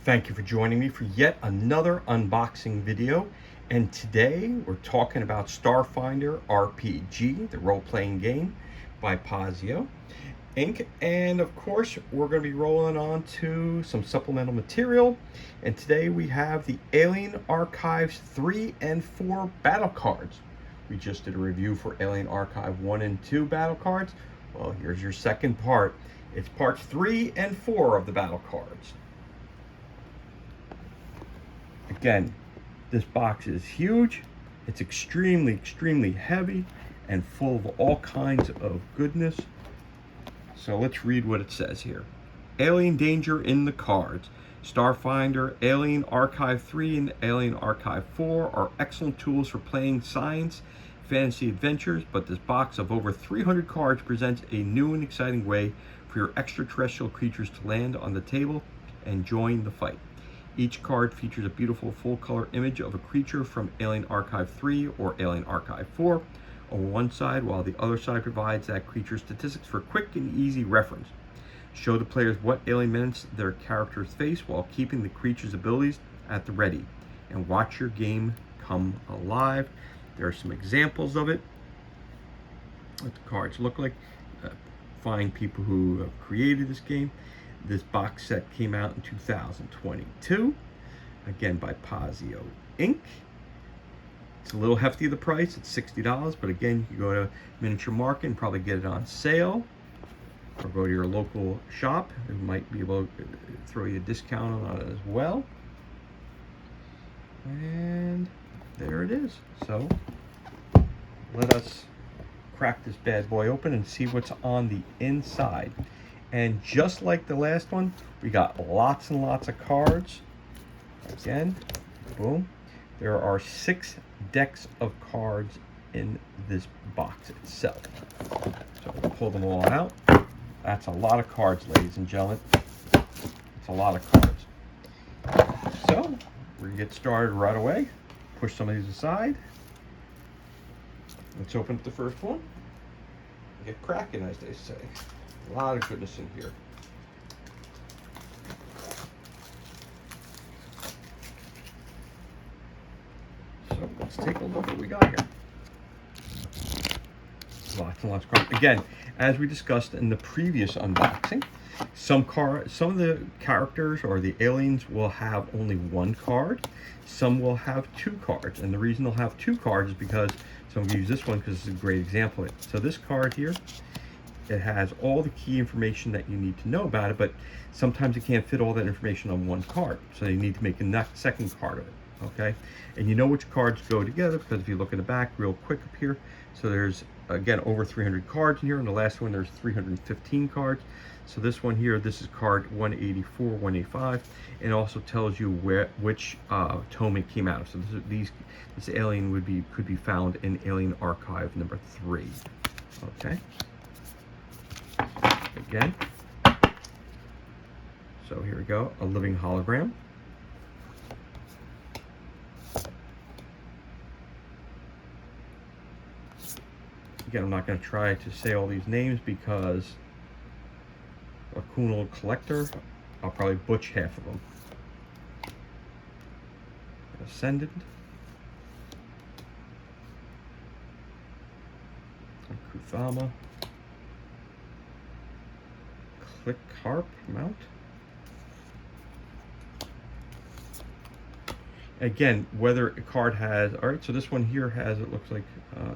Thank you for joining me for yet another unboxing video. And today we're talking about Starfinder RPG, the role-playing game by Pazio Inc. And of course, we're going to be rolling on to some supplemental material. And today we have the Alien Archives 3 and 4 battle cards. We just did a review for Alien Archive 1 and 2 battle cards. Well, here's your second part. It's parts 3 and 4 of the battle cards. Again, this box is huge. It's extremely heavy and full of all kinds of goodness. So let's read what it says here. Alien Danger in the cards. Starfinder, Alien Archive 3, and Alien Archive 4 are excellent tools for playing science fantasy adventures, but this box of over 300 cards presents a new and exciting way for your extraterrestrial creatures to land on the table and join the fight. Each card features a beautiful full-color image of a creature from Alien Archive 3 or Alien Archive 4 on one side, while the other side provides that creature's statistics for quick and easy reference. Show the players what alien menace their characters face while keeping the creature's abilities at the ready, and watch your game come alive. There are some examples of it, what the cards look like. Find people who created this game. This box set came out in 2022, again by Pazio Inc. It's a little hefty, the price. It's $60, but again, you go to Miniature Market and probably get it on sale, or go to your local shop. They might be able to throw you a discount on it as well. And there it is. So let us crack this bad boy open and see what's on the inside. And just like the last one, we got lots and lots of cards. Again, boom. There are 6 decks of cards in this box itself. So we'll pull them all out. That's a lot of cards, ladies and gentlemen. It's a lot of cards. So we're gonna get started right away. Push some of these aside. Let's open up the first one. Get cracking, as they say. A lot of goodness in here. So let's take a look at what we got here. Lots and lots of cards. Again, as we discussed in the previous unboxing, some of the characters or the aliens will have only 1 card. Some will have 2 cards. And the reason they'll have 2 cards is because, so I'm going to use this one because it's a great example of it. So this card here, it has all the key information that you need to know about it, but sometimes you can't fit all that information on 1 card. So you need to make a second card of it, okay? And you know which cards go together because if you look at the back real quick up here, so there's, again, over 300 cards in here. And the last one, there's 315 cards. So this one here, this is card 184, 185, and also tells you which tome it came out of. So this alien could be found in Alien Archive number 3, okay? Again, so here we go, a living hologram. Again, I'm not going to try to say all these names because a Kunal collector, I'll probably butch half of them. Ascendant, Kuthama, Click Harp mount. Again, whether a card has, all right, so this one here has, it looks like,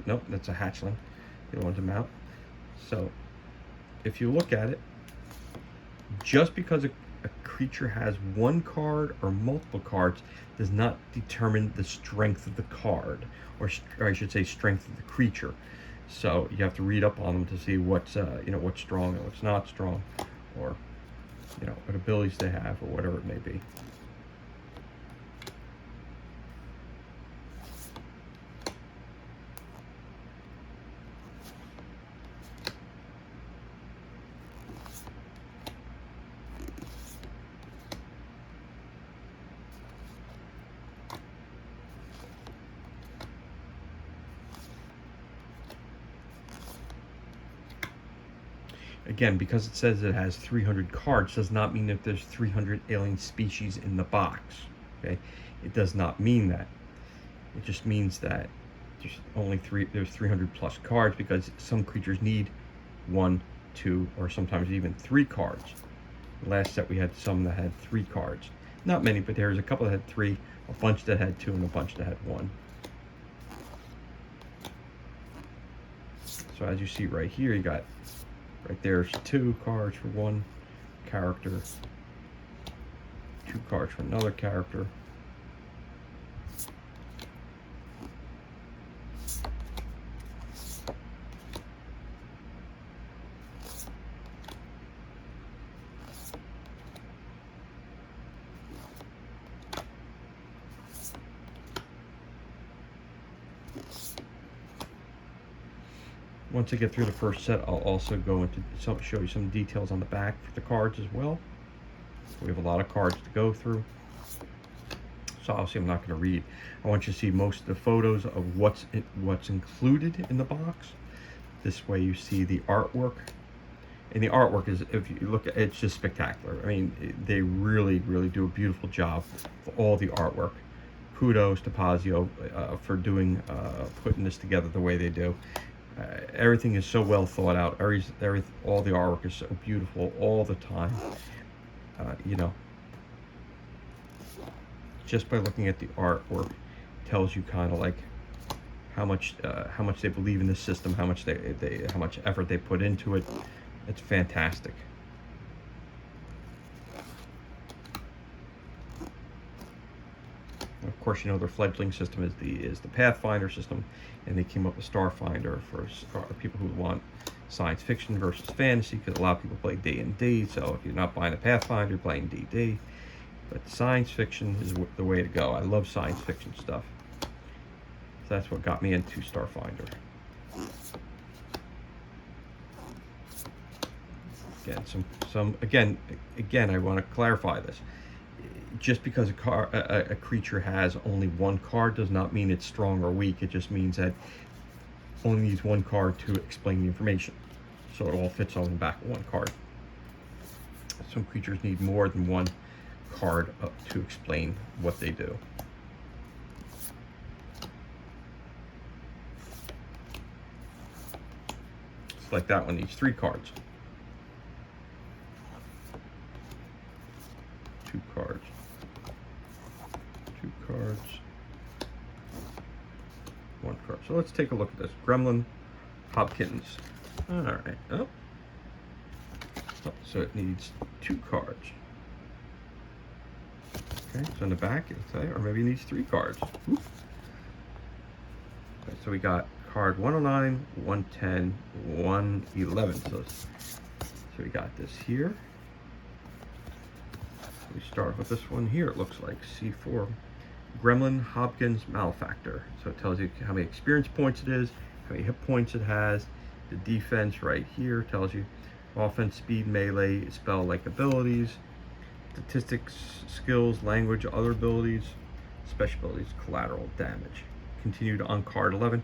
nope, that's a hatchling. The other one's a mount. So if you look at it, just because a creature has 1 card or multiple cards does not determine the strength of the card, or I should say strength of the creature. So you have to read up on them to see what's what's strong and what's not strong, or what abilities they have, or whatever it may be. Again, because it says it has 300 cards, does not mean that there's 300 alien species in the box. Okay, it does not mean that. It just means that there's 300 plus cards, because some creatures need 1, 2, or sometimes even 3 cards. The last set we had some that had 3 cards. Not many, but there's a couple that had 3, a bunch that had 2, and a bunch that had 1. So as you see right here, you got right there's 2 cards for one character, 2 cards for another character. Once I get through the first set, I'll also go into show you some details on the back for the cards as well. We have a lot of cards to go through, so obviously I'm not going to read. I want you to see most of the photos of what's included in the box. This way you see the artwork, and the artwork is, if you look at it, it's just spectacular. I mean, they really do a beautiful job for all the artwork. Kudos to Pazio for doing putting this together the way they do. Everything is so well thought out. All the artwork is so beautiful all the time. You know, just by looking at the artwork, tells you kind of like how much they believe in this system, how much how much effort they put into it. It's fantastic. Of course, you know their fledgling system is the Pathfinder system, and they came up with Starfinder for people who want science fiction versus fantasy, because a lot of people play D&D. So if you're not buying the Pathfinder, you're playing D&D. But science fiction is the way to go. I love science fiction stuff. So that's what got me into Starfinder. Again, I want to clarify this. Just because a creature has only 1 card does not mean it's strong or weak. It just means that only needs 1 card to explain the information. So it all fits on the back of 1 card. Some creatures need more than 1 card to explain what they do. It's like that one needs 3 cards. 2 cards. 2 cards. 1 card. So let's take a look at this. Gremlin Hopkins. Alright. Oh, so it needs 2 cards. Okay, so in the back, or maybe it needs 3 cards. Okay, so we got card 109, 110, 111. So we got this here. We start with this one here. It looks like C4. Gremlin Hopkins Malefactor. So it tells you how many experience points it is, how many hit points it has. The defense right here tells you offense, speed, melee, spell-like abilities, statistics, skills, language, other abilities, special abilities, collateral damage. Continued on card 11.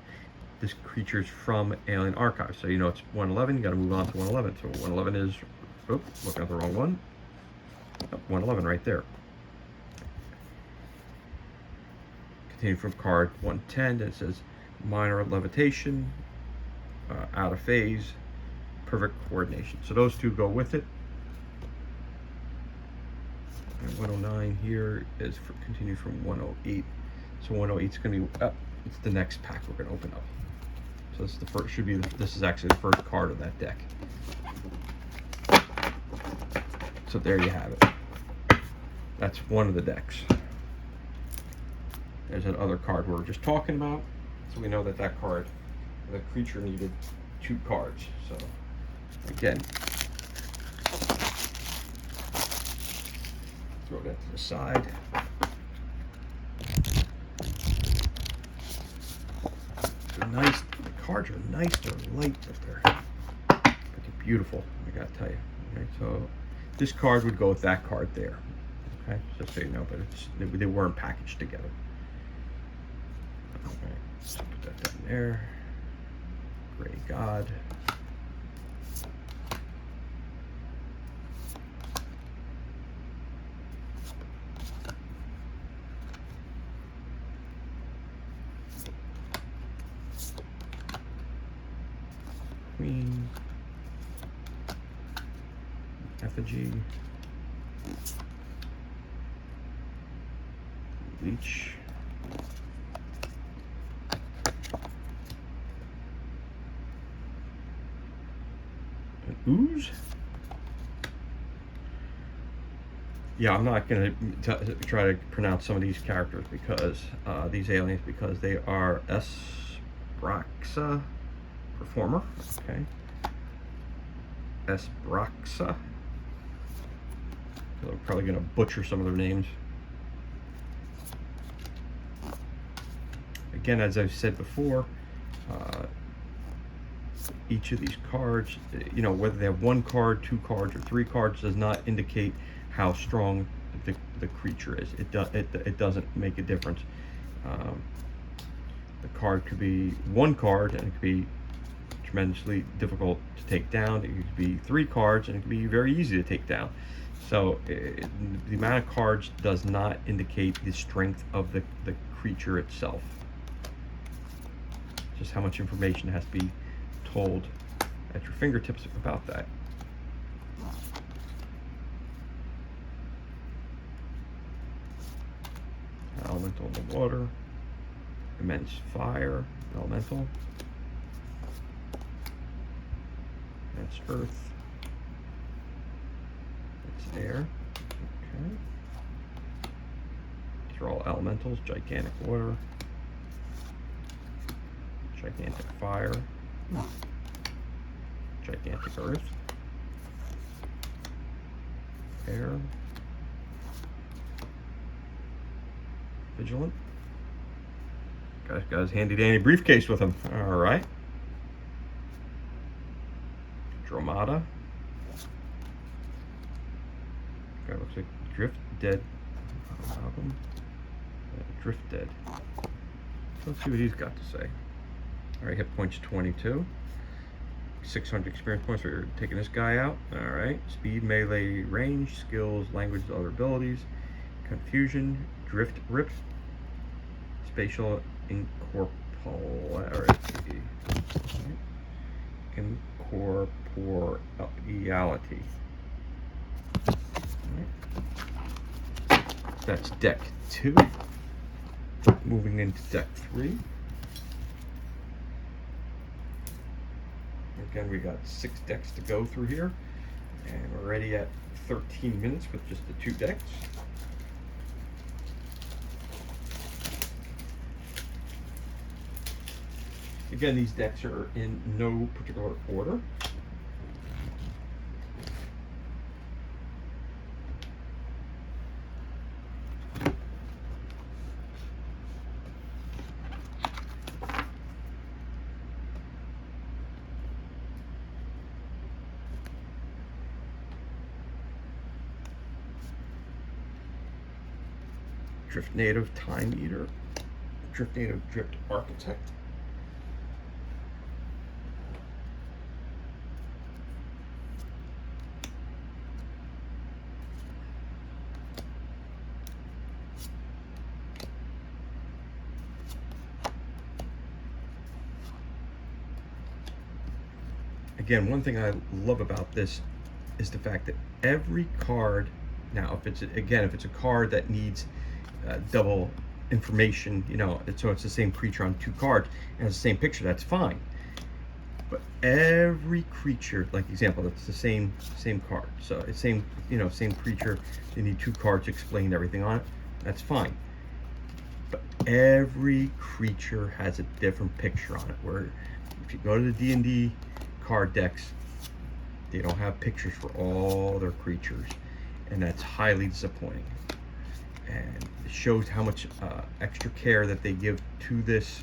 This creature's from Alien Archive. So you know it's 111, you got to move on to 111. So 111 is, oops, looking at the wrong one. 111 right there. Continue from card 110, and it says minor levitation, out of phase, perfect coordination. So those 2 go with it. And 109 here is for continue from 108. So 108 is going to be up. It's the next pack we're going to open up. So this is the first. This is actually the first card of that deck. So there you have it. That's one of the decks. There's that other card we were just talking about. So we know that card, the creature needed 2 cards. So again, throw that to the side. They're nice. The cards are nice. They're light, but they're beautiful. I gotta tell you. Okay, so this card would go with that card there. Okay, just so you know, but they weren't packaged together. Okay, so put that down there. Gray God. Queen, Effigy, Leech, an Ooze. Yeah, I'm not going to try to pronounce some of these characters because these aliens, because they are Esbraxa Performer. Okay, Esbraxa. So I'm probably going to butcher some of their names. Again, as I've said before, each of these cards, you know, whether they have 1 card, 2 cards, or 3 cards, does not indicate how strong the creature is. It doesn't make a difference. The card could be 1 card and it could be tremendously difficult to take down. It could be 3 cards and it could be very easy to take down. So the amount of cards does not indicate the strength of the creature itself. Just how much information has to be told at your fingertips about that. Elemental in the water, immense fire, elemental. That's earth. That's air. Okay. These are all elementals. Gigantic water, gigantic fire, gigantic earth, air, vigilant. Got his handy dandy briefcase with him. All right. Dromata. Guy looks like Drift Dead. Drift Dead. Let's see what he's got to say. All right, hit points 22. 600 experience points for taking this guy out. All right. Speed, melee, range, skills, language, other abilities, confusion, drift, rip, spatial incorporeality. Incorporeality. That's deck 2. Moving into deck 3. Again, we got 6 decks to go through here, and we're already at 13 minutes with just the 2 decks. Again, these decks are in no particular order. Drift Native Time Eater, Drift Native Drift Architect, again, one thing I love about this is the fact that every card, now if it's a card that needs double information, you know, so it's the same creature on 2 cards and it's the same picture, that's fine. But every creature, like example, it's the same card, so it's same creature, they need 2 cards to explain everything on it, that's fine. But every creature has a different picture on it, where if you go to the D&D card decks, they don't have pictures for all their creatures, and that's highly disappointing. And it shows how much extra care that they give to this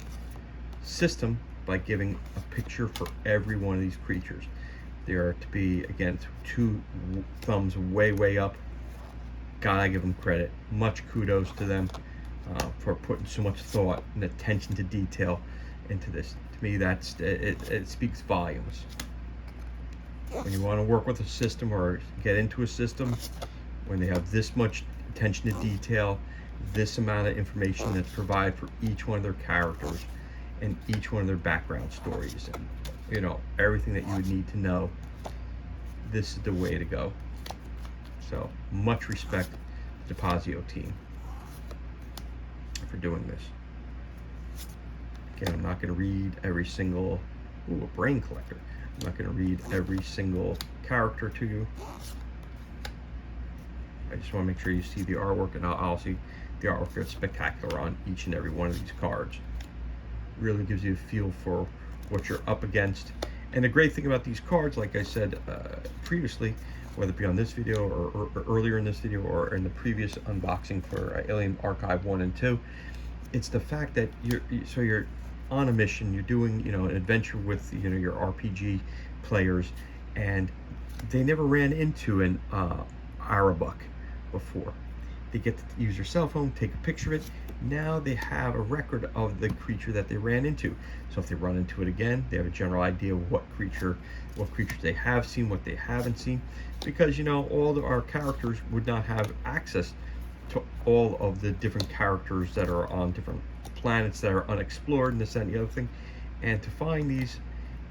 system by giving a picture for every one of these creatures. They are to be, again, 2 thumbs way up. Gotta give them credit. Much kudos to them for putting so much thought and attention to detail into this. To me, that's it speaks volumes. When you want to work with a system or get into a system, when they have this much attention to detail, this amount of information that's provided for each one of their characters and each one of their background stories, and you know, everything that you would need to know. This is the way to go. So much respect to the Pazio team for doing this. Again, I'm not going to read every single, a brain collector. I'm not going to read every single character to you. I just want to make sure you see the artwork, and I'll see the artwork is spectacular on each and every one of these cards. Really gives you a feel for what you're up against. And the great thing about these cards, like I said previously, whether it be on this video or earlier in this video or in the previous unboxing for Alien Archive 1 and 2, it's the fact that you're on a mission, you're doing, you know, an adventure with, you know, your RPG players, and they never ran into an Arabuck before. They get to use their cell phone, take a picture of it. Now they have a record of the creature that they ran into. So if they run into it again, they have a general idea of what creatures they have seen, what they haven't seen. Because, you know, all of our characters would not have access to all of the different characters that are on different planets that are unexplored and this and the other thing. And to find these,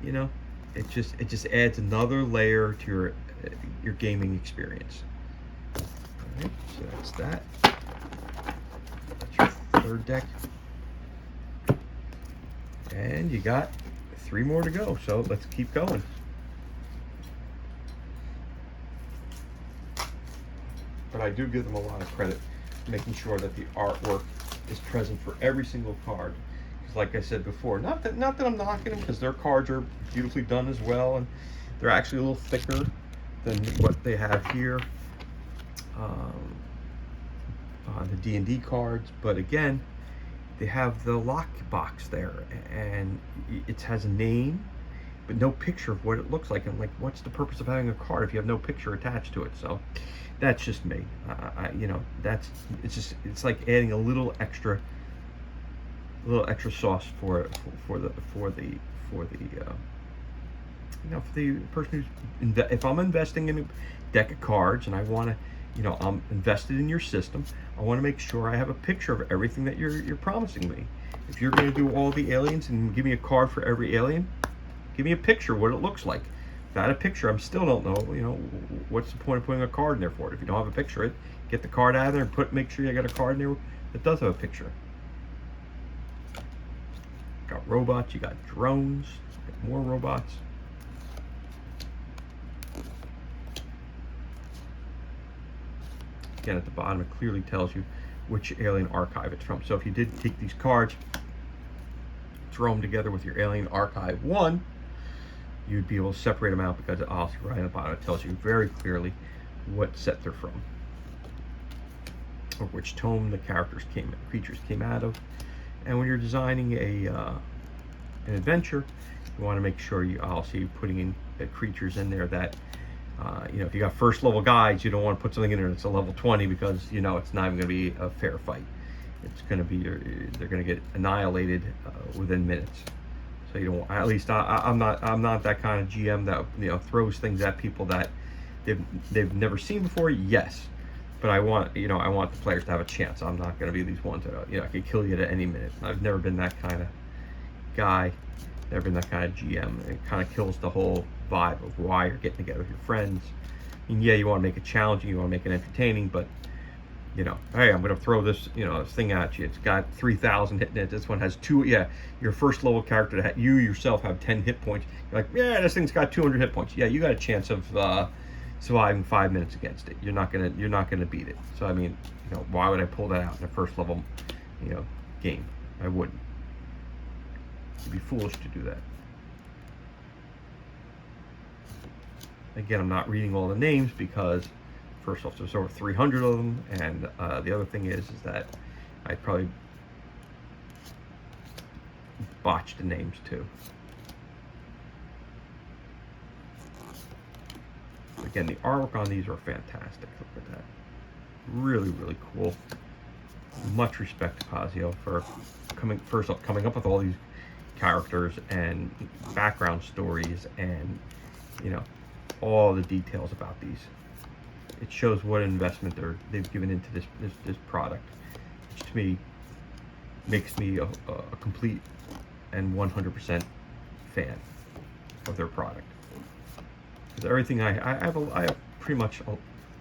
you know, it just adds another layer to your gaming experience. All right, so that's that. That's your third deck. And you got 3 more to go, so let's keep going. But I do give them a lot of credit, making sure that the artwork is present for every single card. Because like I said before, not that I'm knocking them, because their cards are beautifully done as well, and they're actually a little thicker than what they have here on the D&D cards. But again, they have the lock box there, and it has a name, but no picture of what it looks like. I'm like, what's the purpose of having a card if you have no picture attached to it? So that's just me. You know, it's like adding a little extra sauce for the you know, for the person who's if I'm investing in a deck of cards and I want to, you know, I'm invested in your system, I want to make sure I have a picture of everything that you're promising me. If you're going to do all the aliens and give me a card for every alien, give me a picture of what it looks like. Without a picture, I still don't know, you know, what's the point of putting a card in there for it? If you don't have a picture of it, get the card out of there and make sure you got a card in there that does have a picture. Got robots, you got drones, you got more robots. Again, at the bottom, it clearly tells you which alien archive it's from. So if you did take these cards, throw them together with your Alien Archive 1, you'd be able to separate them out, because also right at the bottom it tells you very clearly what set they're from, or which tome the creatures came out of. And when you're designing an adventure, you want to make sure you're putting in creatures in there that you know, if you got first level guides, you don't want to put something in there that's a level 20, because you know it's not even going to be a fair fight. It's going to be, they're going to get annihilated within minutes. So you don't. At least I'm not that kind of GM that, you know, throws things at people that they've never seen before. Yes, but I want the players to have a chance. I'm not going to be these ones that, you know, I could kill you at any minute. I've never been that kind of guy. Never been that kind of GM. It kind of kills the whole vibe of why you're getting together with your friends. And yeah, you want to make it challenging, you want to make it entertaining, but, you know, hey, I'm going to throw this, you know, this thing at you. It's got 3,000 hitting it. This one has 2. Yeah, your first level character that you yourself have 10 hit points. You're like, yeah, this thing's got 200 hit points. Yeah, you got a chance of surviving 5 minutes against it. You're not gonna beat it. So I mean, you know, why would I pull that out in a first level, you know, game? I wouldn't. It'd be foolish to do that. Again, I'm not reading all the names because, first off, there's over 300 of them, and the other thing is that I probably botched the names too. Again, the artwork on these are fantastic. Look at that. Really, really cool. Much respect to Pazio for coming up with all these characters and background stories, and, you know, all the details about these. It shows what investment they've given into this product, which to me makes me a complete and 100% fan. of their product. Because everything I have pretty much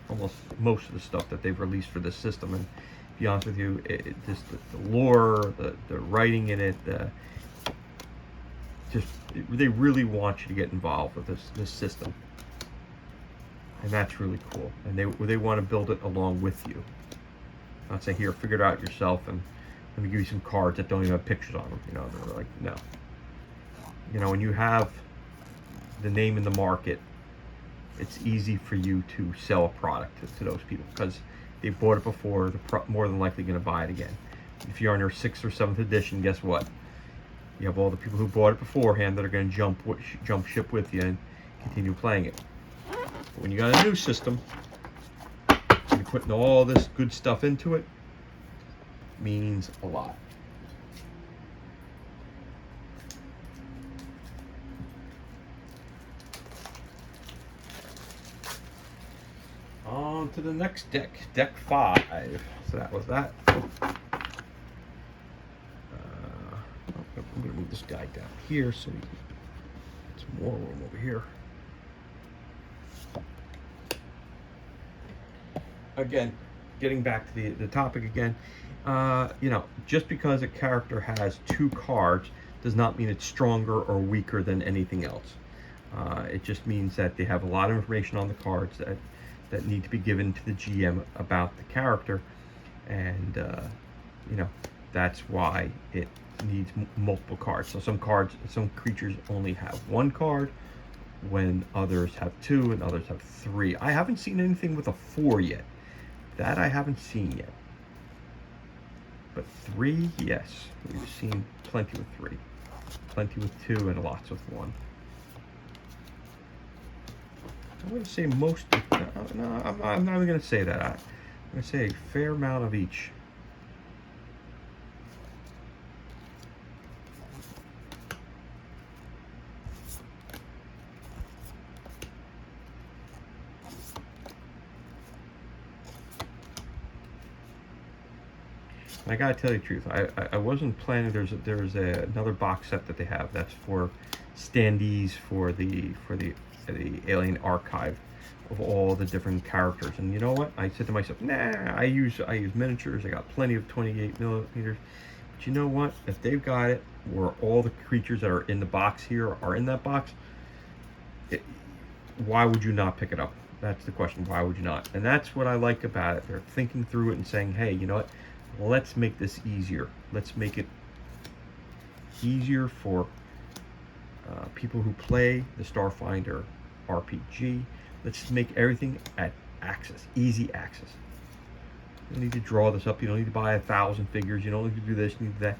almost most of the stuff that they've released for this system. And to be honest with you, just the lore, the writing in it, they really want you to get involved with this system, and that's really cool. And they want to build it along with you. Not say, here, figure it out yourself, and let me give you some cards that don't even have pictures on them. You know, they're like, no. You know, when you have the name in the market, it's easy for you to sell a product to those people because they bought it before. They're more than likely going to buy it again. If you're on your 6th or 7th edition, guess what? You have all the people who bought it beforehand that are going to jump ship with you and continue playing it. But when you got a new system, and you're putting all this good stuff into it, means a lot. On to the next deck, deck 5. So that was that. I'm going to move this guy down here so we can get some more room over here. Again, getting back to the topic again, you know, just because a character has 2 cards does not mean it's stronger or weaker than anything else. It just means that they have a lot of information on the cards that need to be given to the GM about the character, and you know, that's why it needs multiple cards. So some creatures only have 1 card, when others have 2 and others have 3. I haven't seen anything with a 4 yet. That I haven't seen yet. But 3, yes, we've seen plenty with 3, plenty with 2, and lots with 1. I'm going to say most. No, I'm not even going to say that. I'm going to say a fair amount of each. I gotta tell you the truth. I wasn't planning. There's another box set that they have that's for standees for the Alien Archive of all the different characters. And you know what? I said to myself, nah. I use miniatures. I got plenty of 28 millimeters. But you know what? If they've got it where all the creatures that are in the box here are in that box, why would you not pick it up? That's the question. Why would you not? And that's what I like about it. They're thinking through it and saying, hey, you know what? Let's make this easier. Let's make it easier for people who play the Starfinder RPG. Let's make everything at access, easy access. You don't need to draw this up. You don't need to buy 1,000 figures. You don't need to do this, you need that.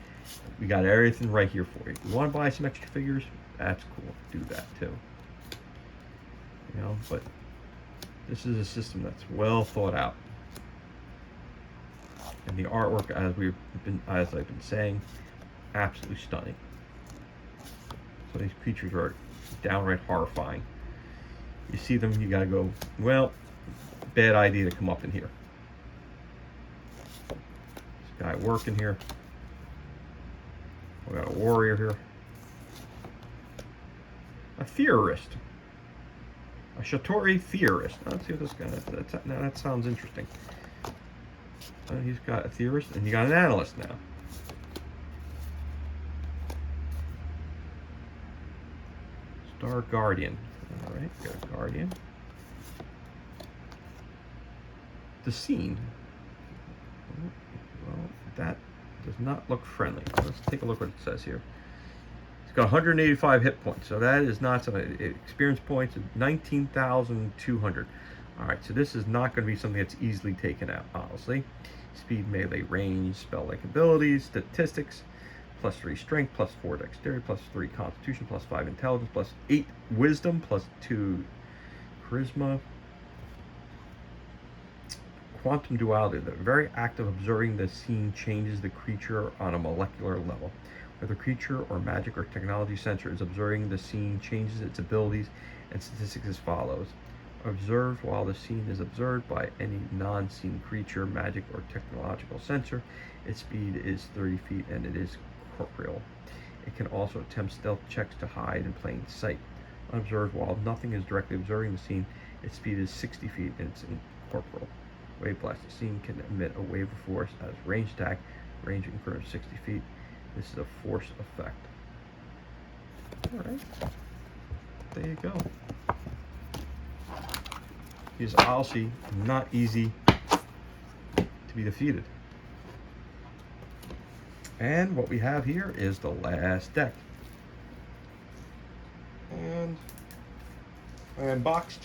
We got everything right here for you. If you want to buy some extra figures, that's cool. Do that too. You know, but this is a system that's well thought out. And the artwork, as I've been saying, absolutely stunning. So these creatures are downright horrifying. You see them, you gotta go, well, bad idea to come up in here. This guy working here. We got a warrior here. A theorist. A Shatori theorist. Let's see what this guy. Now that sounds interesting. He's got a theorist, and you got an analyst now. Star Guardian. All right, got a Guardian. The scene. Well, that does not look friendly. Let's take a look what it says here. It's got 185 hit points, so that is not something. Experience points of 19,200. All right, so this is not going to be something that's easily taken out, honestly. Speed, melee, range, spell-like abilities, statistics, +3 strength, +4 dexterity, +3 constitution, +5 intelligence, +8 wisdom, +2 charisma. Quantum duality. The very act of observing the scene changes the creature on a molecular level. Whether creature or magic or technology sensor is observing the scene changes its abilities and statistics as follows. Observed while the scene is observed by any non-scene creature, magic, or technological sensor. Its speed is 30 feet and it is corporeal. It can also attempt stealth checks to hide in plain sight. unobserved while nothing is directly observing the scene. Its speed is 60 feet and it's incorporeal. Wave blast. The scene can emit a wave of force as range attack, range increment of 60 feet. This is a force effect. Alright. There you go. He's obviously not easy to be defeated. And what we have here is the last deck. And I unboxed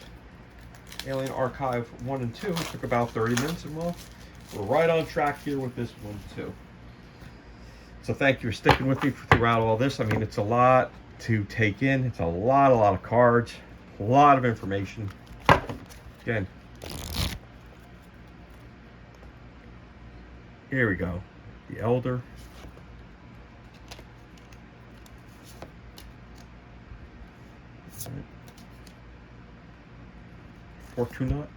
Alien Archive 1 and 2. It took about 30 minutes, and we're right on track here with this one too. So thank you for sticking with me throughout all this. I mean, it's a lot to take in. It's a lot of cards, a lot of information. Again, here we go. The Elder. Fortuna.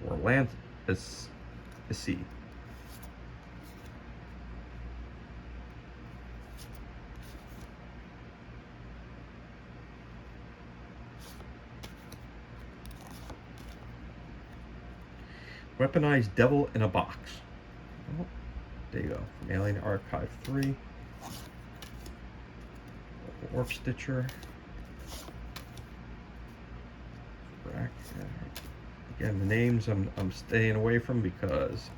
Orlanthus. Weaponized Devil in a Box. Oh, there you go. From Alien Archive 3. Warp Stitcher. Again, the names I'm staying away from because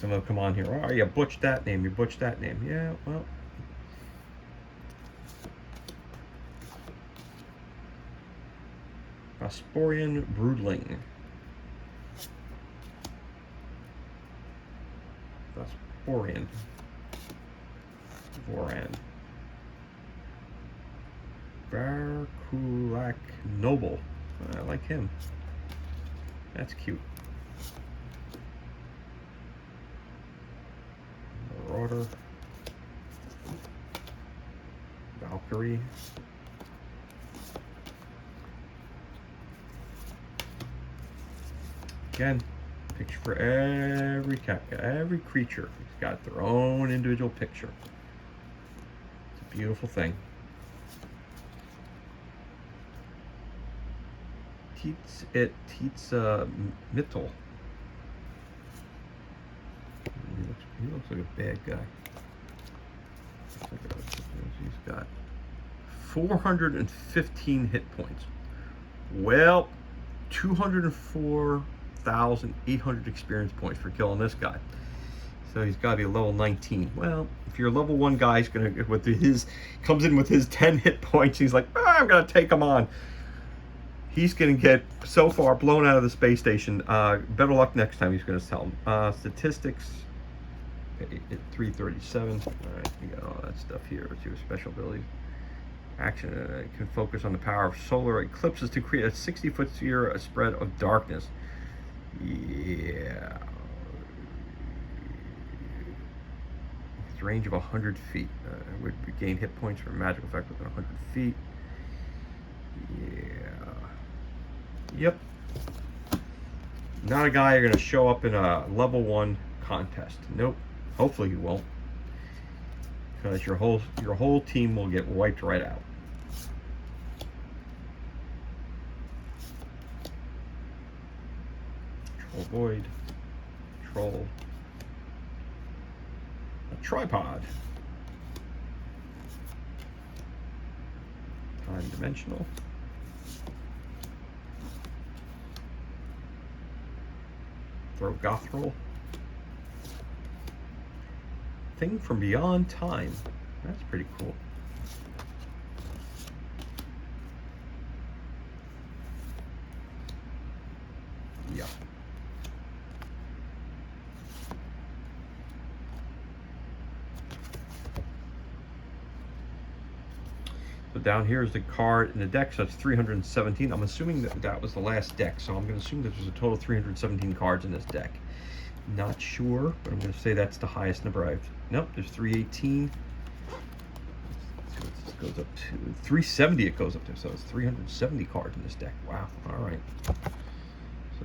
some of them come on here. Oh, you butched that name. You butched that name. Yeah, well. Prosporian Broodling. Prosporian. Voran. Barkulak Noble. I like him. That's cute. Marauder. Valkyrie. Again, picture for every every creature. It's got their own individual picture. It's a beautiful thing. Teats Mittel. He looks like a bad guy. He's got 415 hit points. Well, 204,800 experience points for killing this guy. So he's got to be a level 19. Well, if you're a level 1 guy, he's gonna comes in with his 10 hit points. He's like, I'm gonna take him on. He's going to get, so far, blown out of the space station. Better luck next time, he's going to tell him. Statistics, okay, at 337. All right, you got all that stuff here. Let's see your special abilities. Action, can focus on the power of solar eclipses to create a 60-foot sphere spread of darkness. Yeah. Its range of 100 feet. Would gain hit points for a magical effect within 100 feet. Yeah. Yep. Not a guy you're going to show up in a level 1 contest. Nope. Hopefully you won't. Because your whole team will get wiped right out. Troll Void. Troll. A Tripod. Time Dimensional. Throw Gothrol. Thing from Beyond Time. That's pretty cool. Yeah. So down here is the card in the deck, so that's 317. I'm assuming that was the last deck, so I'm going to assume that there's a total of 317 cards in this deck. Not sure, but I'm going to say that's the highest number I've... Nope, there's 318. So this goes up to 370. It goes up to, so it's 370 cards in this deck. Wow. All right. So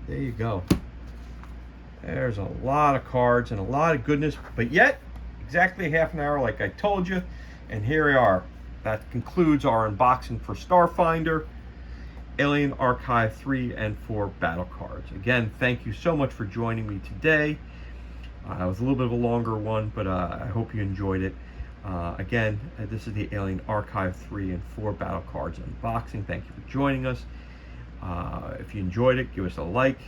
there you go. There's a lot of cards and a lot of goodness, but yet exactly half an hour, like I told you, and here we are. that concludes our unboxing for Starfinder, Alien Archive 3 and 4 battle cards. Again, thank you so much for joining me today. It was a little bit of a longer one, but I hope you enjoyed it. Again, this is the Alien Archive 3 and 4 battle cards unboxing. Thank you for joining us. If you enjoyed it, give us a like,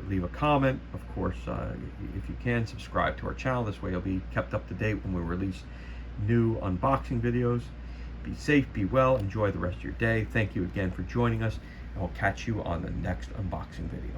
leave a comment. Of course, if you can, subscribe to our channel. This way you'll be kept up to date when we release new unboxing videos. Be safe, be well, enjoy the rest of your day. Thank you again for joining us, and we'll catch you on the next unboxing video.